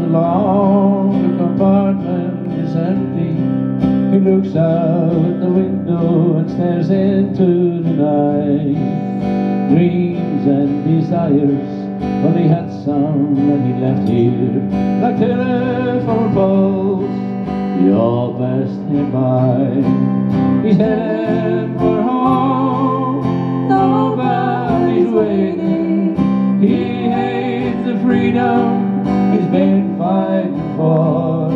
along, the compartment is empty. He looks out the window and stares into the night. Dreams and desires, well, he had some when he left here. Like telephone poles, they all passed him by. He's headed for home, nobody's waiting. He hates the freedom he's been fighting for.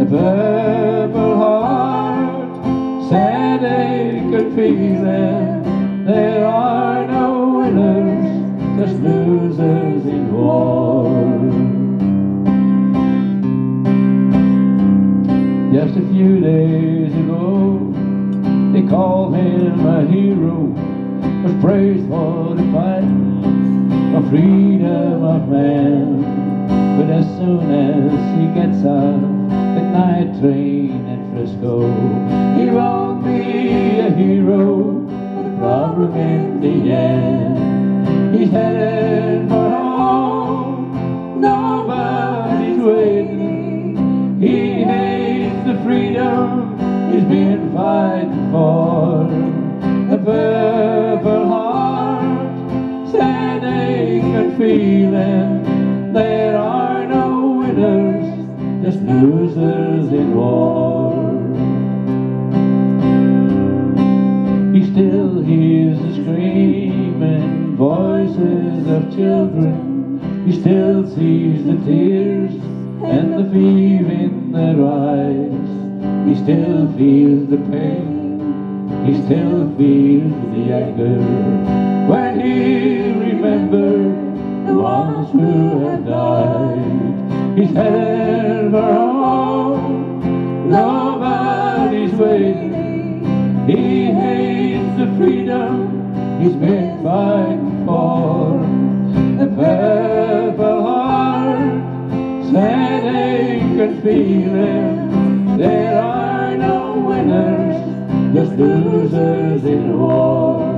A purple heart, sad aching feeling. There are no winners, just losers in war. Just a few days ago, they called him a hero, was praised for the fight for freedom of man. But as soon as he gets off the night train at Frisco, he won't be a hero, the problem in the end. He's headed for home, nobody's waiting. He hates the freedom he's been fighting for. The purple heart, sad aching feeling. There are no winners, just losers in war. He still hears the screaming voices of children. He still sees the tears and the fear in their eyes. He still feels the pain, he still feels the anger. When he remembers the ones who have died, he's headed for home, nobody's waiting. He hates the freedom he's been fighting for. The purple heart, sad aching feeling. There are no winners, just losers in war.